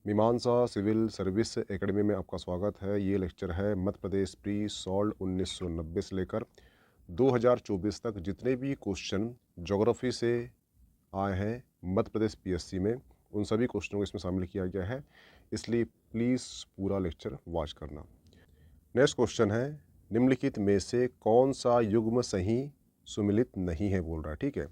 मीमांसा civil service academy में आपका स्वागत है। ये लेक्चर है मध्य प्रदेश प्री सॉल्व 1990 से लेकर 2024 तक जितने भी क्वेश्चन ज्योग्राफी से आए हैं मध्य प्रदेश पीएससी में, उन सभी क्वेश्चनों को इसमें शामिल किया गया है, इसलिए प्लीज़ पूरा लेक्चर वॉच करना। नेक्स्ट क्वेश्चन है, निम्नलिखित में से कौन सा युग्म सही सुमिलित नहीं है बोल रहा है। ठीक है,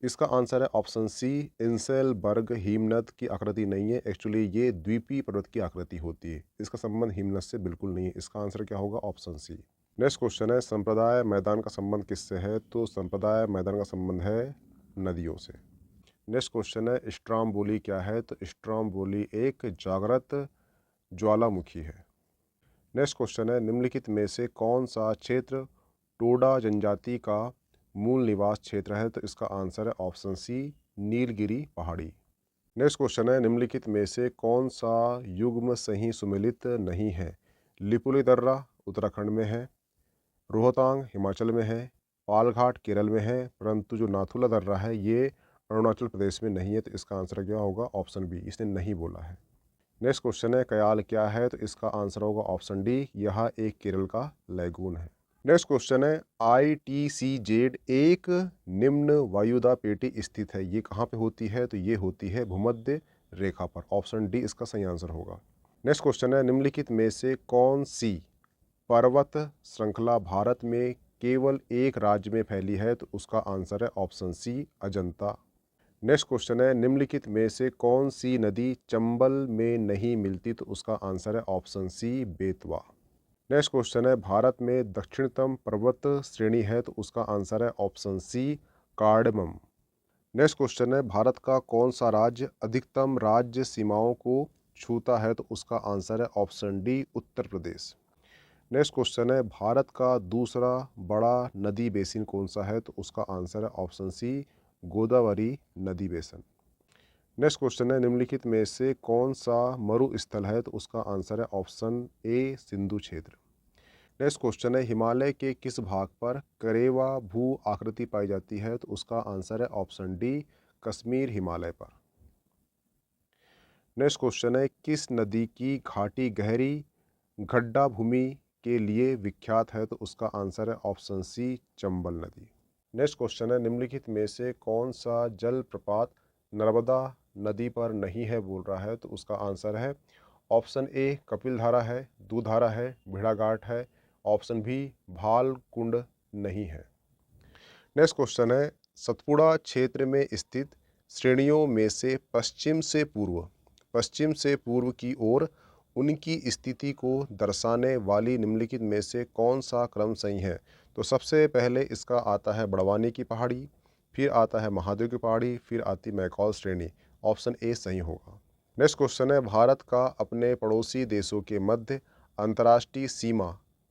इसका आंसर है ऑप्शन सी, इंसेलबर्ग हिमनद की आकृति नहीं है। एक्चुअली ये द्वीपीय पर्वत की आकृति होती है, इसका संबंध हिमनद से बिल्कुल नहीं है। इसका आंसर क्या होगा? Option C. नेक्स्ट क्वेश्चन है, संप्रदाय मैदान का संबंध किससे है? तो संप्रदाय मैदान का संबंध है नदियों से। नेक्स्ट क्वेश्चन है, स्ट्रामबोली क्या है? तो स्ट्रामबोली एक जागृत ज्वालामुखी है। नेक्स्ट क्वेश्चन है, निम्नलिखित में से कौन सा क्षेत्र टोडा जनजाति का मूल निवास क्षेत्र है? तो इसका आंसर है ऑप्शन सी, नीलगिरी पहाड़ी। नेक्स्ट क्वेश्चन है, निम्नलिखित में से कौन सा युग्म सही सुमेलित नहीं है? लिपुलेख दर्रा उत्तराखंड में है, रोहतांग हिमाचल में है, पालघाट केरल में है, परंतु जो नाथुला दर्रा है ये अरुणाचल प्रदेश में नहीं है। तो इसका आंसर क्या होगा? ऑप्शन बी, इसने नहीं बोला है। नेक्स्ट क्वेश्चन है, कयाल क्या है? तो इसका आंसर होगा ऑप्शन डी, यह एक केरल का लैगून है। नेक्स्ट क्वेश्चन है, ITCZ एक निम्न वायुदा पेटी स्थित है, ये कहाँ पे होती है? तो ये होती है भूमध्य रेखा पर। ऑप्शन डी इसका सही आंसर होगा। नेक्स्ट क्वेश्चन है, निम्नलिखित में से कौन सी पर्वत श्रृंखला भारत में केवल एक राज्य में फैली है? तो उसका आंसर है option C, Ajanta. Next question है, निम्नलिखित में से कौन सी नदी चंबल में नहीं मिलती? तो उसका आंसर है option C, Betwa. Next question है, भारत में दक्षिणतम पर्वत श्रेणी है? तो उसका आंसर है option C, cardamom. Next question है, भारत का कौन सा राज्य अधिकतम राज्य सीमाओं को छूता है? तो उसका आंसर है option D, Uttar Pradesh. Next question है, भारत का दूसरा बड़ा नदी बेसिन कौन सा है? तो उसका आंसर है ऑप्शन सी, गोदावरी नदी बेसिन। नेक्स्ट क्वेश्चन है, निम्नलिखित में से कौन सा मरुस्थल है? तो उसका आंसर है ऑप्शन ए, सिंधु क्षेत्र। नेक्स्ट क्वेश्चन है, हिमालय के किस भाग पर करेवा भू आकृति पाई जाती है? तो उसका आंसर है ऑप्शन डी, कश्मीर हिमालय पर। नेक्स्ट क्वेश्चन है, किस नदी की घाटी गहरी गड्ढा भूमि के लिए विख्यात है? तो उसका आंसर है ऑप्शन सी, चंबल नदी। नेक्स्ट क्वेश्चन है, निम्नलिखित में से कौन सा जलप्रपात नर्मदा नदी पर नहीं है बोल रहा है? तो उसका आंसर है ऑप्शन ए, कपिल धारा है, दूधारा है, भेड़ाघाट है, ऑप्शन बी, भाल कुंड नहीं है। नेक्स्ट क्वेश्चन है, सतपुड़ा क्षेत्र में स्थित श्रेणियों में से पश्चिम से पूर्व की ओर उनकी स्थिति को दर्शाने वाली निम्नलिखित में से कौन सा क्रम सही है? तो सबसे पहले इसका आता है बड़वानी की पहाड़ी, फिर आता है महादेव की पहाड़ी, फिर आती मैकॉल श्रेणी। ऑप्शन ए सही होगा। नेक्स्ट क्वेश्चन है, भारत का अपने पड़ोसी देशों के मध्य अंतर्राष्ट्रीय सीमा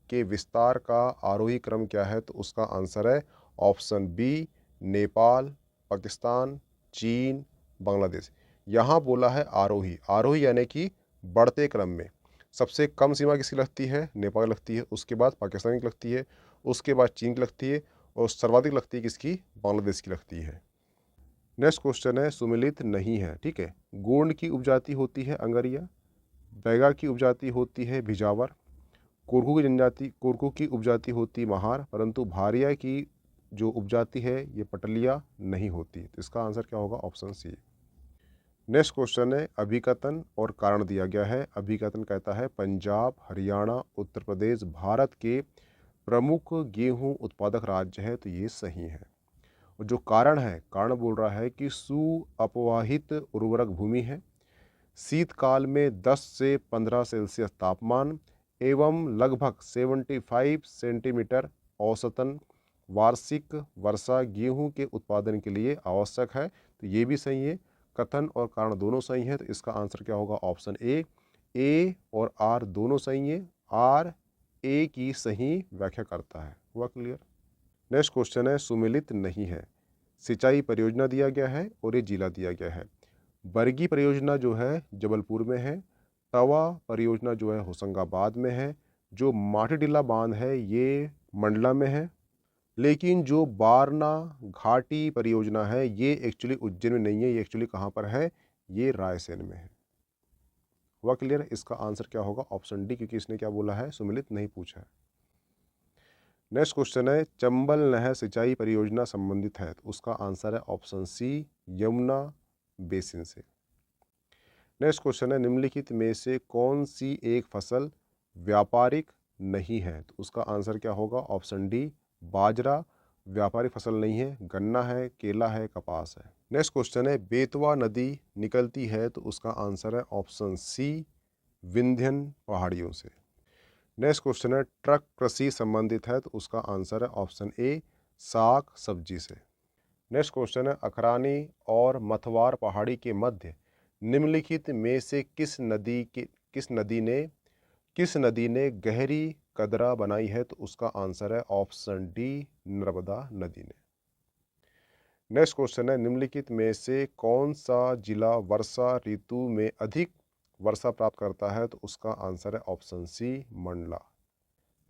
के विस्तार का आरोही क्रम क्या है? तो उसका आंसर है ऑप्शन बी, नेपाल, पाकिस्तान, चीन, बांग्लादेश। यहाँ बोला है आरोही, आरोही यानी कि बढ़ते क्रम में। सबसे कम सीमा किसकी लगती है? नेपाल लगती है, उसके बाद पाकिस्तान की लगती है, उसके बाद चीन की लगती है, और सर्वाधिक लगती है किसकी? बांग्लादेश की लगती है। नेक्स्ट क्वेश्चन है, सुमिलित नहीं है। ठीक है, गोंड की उपजाति होती है अंगरिया, बैगा की उपजाति होती है भिजावर, कोरकू की उपजाति होती महार, परंतु भारिया की जो उपजाति है ये पटलिया नहीं होती। तो इसका आंसर क्या होगा? Option C. नेक्स्ट क्वेश्चन है, अभिकथन और कारण दिया गया है। अभिकथन कहता है पंजाब, हरियाणा, उत्तर प्रदेश भारत के प्रमुख गेहूं उत्पादक राज्य है। तो ये सही है। और जो कारण है, कारण बोल रहा है कि सुअपवाहित उर्वरक भूमि है, शीतकाल में 10 से 15 सेल्सियस तापमान एवं लगभग 75 सेंटीमीटर औसतन वार्षिक वर्षा गेहूं के उत्पादन के लिए आवश्यक है। तो ये भी सही है, कथन और कारण दोनों सही है। तो इसका आंसर क्या होगा? ऑप्शन ए और आर दोनों सही है। आर ए की सही व्याख्या करता है। हुआ क्लियर? नेक्स्ट क्वेश्चन है, सुमिलित नहीं है। सिंचाई परियोजना दिया गया है और ये जिला दिया गया है। बरगी परियोजना जो है जबलपुर में है, तवा परियोजना जो है होशंगाबाद में है, जो माटीटीला बांध है ये मंडला में है, लेकिन जो बारना घाटी परियोजना है ये एक्चुअली उज्जैन में नहीं है। ये एक्चुअली कहाँ पर है? ये रायसेन में है। हुआ क्लियर? इसका आंसर क्या होगा? ऑप्शन डी, क्योंकि इसने क्या बोला है? सुमिलित नहीं पूछा है। नेक्स्ट क्वेश्चन है, चंबल नहर सिंचाई परियोजना संबंधित है, तो उसका आंसर है ऑप्शन सी, यमुना बेसिन से। नेक्स्ट क्वेश्चन है, निम्नलिखित में से कौन सी एक फसल व्यापारिक नहीं है, तो उसका आंसर क्या होगा? ऑप्शन डी, बाजरा व्यापारिक फसल नहीं है, गन्ना है, केला है, कपास है। नेक्स्ट क्वेश्चन है, बेतवा नदी निकलती है, तो उसका आंसर है ऑप्शन सी, विंध्यन पहाड़ियों से। नेक्स्ट क्वेश्चन है, ट्रक कृषि संबंधित है, तो उसका आंसर है ऑप्शन ए, साग सब्जी से। नेक्स्ट क्वेश्चन है, अखरानी और मथवार पहाड़ी के मध्य निम्नलिखित में से किस नदी ने गहरी कदरा बनाई है, तो उसका आंसर है ऑप्शन डी, नर्मदा नदी ने। नेक्स्ट क्वेश्चन है, निम्नलिखित में से कौन सा जिला वर्षा ऋतु में अधिक वर्षा प्राप्त करता है, तो उसका आंसर है option C, Mandla.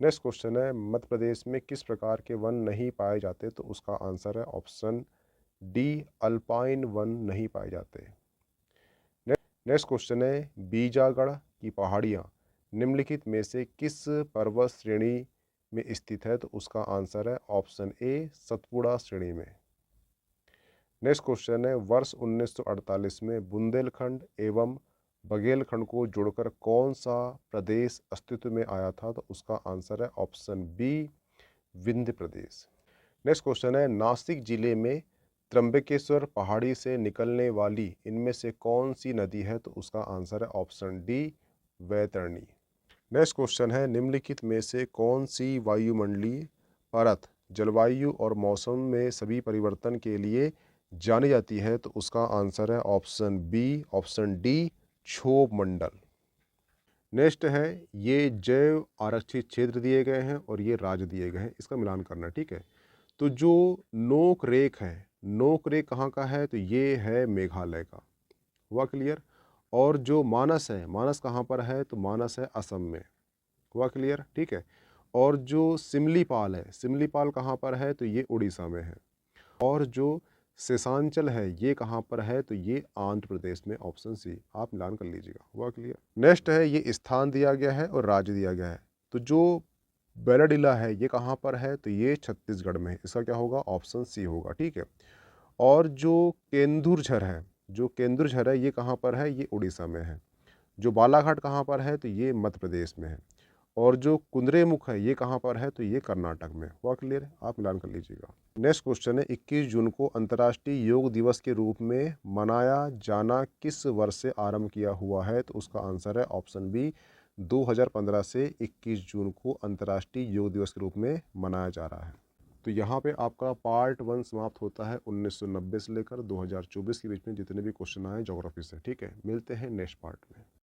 Next question है, मध्य प्रदेश में किस प्रकार के वन नहीं पाए जाते, तो उसका आंसर है ऑप्शन डी, अल्पाइन वन नहीं पाए जाते। नेक्स्ट क्वेश्चन है, बीजागढ़ की पहाड़ियाँ निम्नलिखित में से किस पर्वत श्रेणी में स्थित है, तो उसका आंसर है ऑप्शन ए, सतपुड़ा श्रेणी में। नेक्स्ट क्वेश्चन है, वर्ष 1948 में बुंदेलखंड एवं बघेलखंड को जोड़कर कौन सा प्रदेश अस्तित्व में आया था, तो उसका आंसर है ऑप्शन बी, विंध्य प्रदेश। नेक्स्ट क्वेश्चन है, नासिक जिले में त्र्यंबकेश्वर पहाड़ी से निकलने वाली इनमें से कौन सी नदी है, तो उसका आंसर है ऑप्शन डी, वैतरणी। नेक्स्ट क्वेश्चन है, निम्नलिखित में से कौन सी वायुमंडलीय परत जलवायु और मौसम में सभी परिवर्तन के लिए जानी जाती है, तो उसका आंसर है ऑप्शन बी, ऑप्शन डी, क्षोभ मंडल। नेक्स्ट है, ये जैव आरक्षित क्षेत्र दिए गए हैं और ये राज्य दिए गए हैं, इसका मिलान करना है, ठीक है। तो जो नोक रेख है, नोक रेख कहाँ का है, तो ये है मेघालय का। हुआ क्लियर? और जो मानस है, मानस कहाँ पर है, तो मानस है असम में। हुआ क्लियर? ठीक है। और जो सिमलीपाल है, सिमलीपाल कहाँ पर है, तो ये उड़ीसा में है। और जो शेषांचल है, ये कहाँ पर है, तो ये आंध्र प्रदेश में, ऑप्शन सी। आप मिलान कर लीजिएगा। हुआ क्लियर? नेक्स्ट है, ये स्थान दिया गया है और राज्य दिया गया है। तो जो बैलाडीला है, ये कहाँ पर है, तो ये छत्तीसगढ़ में है। इसका क्या होगा? ऑप्शन सी होगा, ठीक है। और जो केंदुरझर है, जो केंदुरझर है, ये कहाँ पर है, ये उड़ीसा में है। जो बालाघाट कहाँ पर है, तो ये मध्य प्रदेश में है। और जो कुद्रेमुख है, ये कहाँ पर है, तो ये कर्नाटक में। हुआ क्लियर है? आप मिलान कर लीजिएगा। नेक्स्ट क्वेश्चन है, 21 जून को अंतर्राष्ट्रीय योग दिवस के रूप में मनाया जाना किस वर्ष से आरंभ किया हुआ है, तो उसका आंसर है ऑप्शन बी, 2015 से 21 जून को अंतर्राष्ट्रीय योग दिवस के रूप में मनाया जा रहा है। तो यहाँ पे आपका पार्ट 1 समाप्त होता है 1990 से लेकर 2024 के बीच में जितने भी क्वेश्चन आए ज्योग्राफी से। ठीक है, मिलते हैं नेक्स्ट पार्ट में।